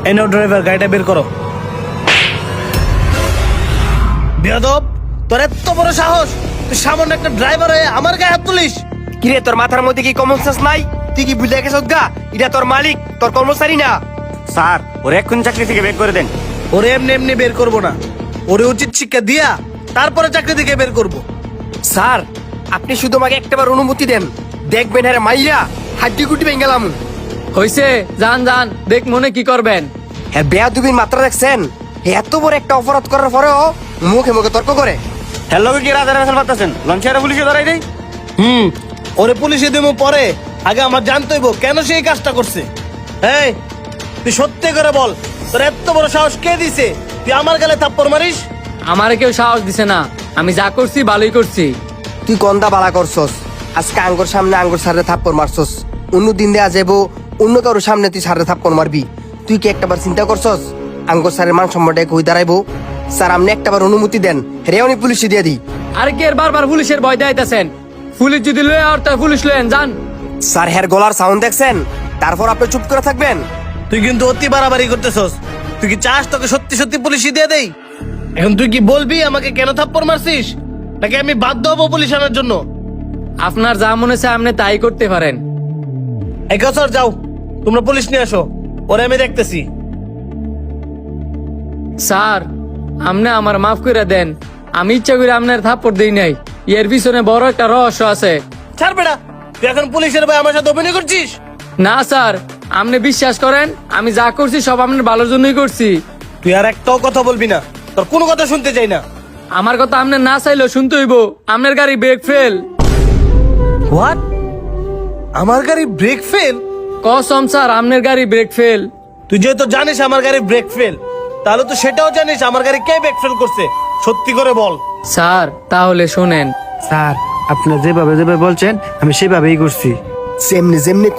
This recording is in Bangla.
এনো ড্রাইভার, গাড়িটা বের করো। বেয়াদব, তোর এত বড় সাহস, তুই সামান্য একটা ড্রাইভার হয়ে আমার গায়ে হাত তুলিস? কিরে তোর মাথার মধ্যে কি কমন সেন্স নাই? তুই কি বুঝে গেছিস গা? এটা তোর মালিক, তোর কর্মচারী না। স্যার ওর এক্ষুনি চাকরি থেকে বের করে দেন। ওরে এমনি এমনি বের করবো না, ওরে উচিত শিক্ষা দিয়া তারপরে চাকরি থেকে বের করবো। স্যার আপনি শুধু আমাকে একটাবার অনুমতি দেন, দেখবেন হ্যাঁ মাইরা হাড্ডি গুটি ভেঙে গেলাম। হইছে, যান যান, দেখ মনে কি করবেন। হ্যাঁ বেয়াদবির মাত্রা দেখছেন? এত বড় একটা অপরাধ করার পরেও মুখে মুখে তর্ক করে। হ্যালো কি রাজার ফেল পাচ্ছেন, লঞ্চেরা পুলিশে ধরাই দেই। ওরে পুলিশে দেবো পরে, আগে আমার জানতে হইব কেন সে এই কাজটা করছে। এই তুই সত্যি করে বল, তোর এত বড় সাহস কে দিছে তুই আমার গালে থাপ্পড় মারিস? আমারে কেউ সাহস দিছে না, আমি যা করছি ভালোই করছি। তুই গন্দা বালা করছস, আজকে আঙ্গুর সামনে আঙ্গুর সারে থাপ্পড় মারছস, অন্য দিন দেয়া যাবো অন্য কারোর সামনে তুই সারে থাপ্পড় মারবি। তুই কি একটাবার চিন্তা করছস আঙ্গুর সারের মান সম্মানটা কই দাঁড়াইবো? স্যার আপনি একটাবার অনুমতি দেন, রে উনি পুলিশে দিয়ে দিই। আর কি এর বারবার পুলিশের ভয় দেখাইতেছেন? পুলিশ যদি লয়ে আর তাই পুলিশ লয়েন যান। স্যার হের গলার সাউন্ড দেখছেন, তারপর আপনি চুপ করে থাকবেন? তুই কিন্তু অতি বাড়াবাড়ি করতেছস। তুই কি চাস তোকে সত্যি সত্যি পুলিশে দিয়ে দেই? এখন তুই কি বলবি আমাকে কেন থাপ্পড় মারছিস, নাকি আমি বাধ্য হবো পুলিশ আনার জন্য? আপনার যা মনে চায় আপনি তাই করতে পারেন। এই স্যার যাও, তোমরা পুলিশ নিয়ে আসো, ওরে আমি দেখতেছি। স্যার আপনি আমার মাফ করে দেন, আমি ইচ্ছা করে আপনার থাপ্পড় দেই নাই, এর পিছনে বড় একটা রহস্য আছে। ছাড় বেটা, তুই এখন পুলিশের ভাই আমার সাথে অভিনয় করছিস? না স্যার, আপনি বিশ্বাস করেন আমি যা করছি সব আপনার ভালোর জন্যই করছি। তুই আর একটাও কথা বলবি না, তোর কোনো কথা শুনতে চাই না। আমার কথা আপনি না চাইলেও শুনতে হইব, আপনার গাড়ি ব্রেক ফেল। হোয়াট? আমার গাড়ি ব্রেক ফেল? কসম স্যার আপনার গাড়ি ব্রেক ফেল। তুই যেহেতু জানিস আমার গাড়ি ব্রেক ফেল, তাহলে তো সেটাও জানিস আমার গাড়ি কে ব্রেক ফেল করছে। সত্যি করে বল। স্যার তাহলে শোনেন, স্যার আপনার যেভাবে যেভাবে বলছেন আমি সেভাবেই করছি। যেমনি যেমনি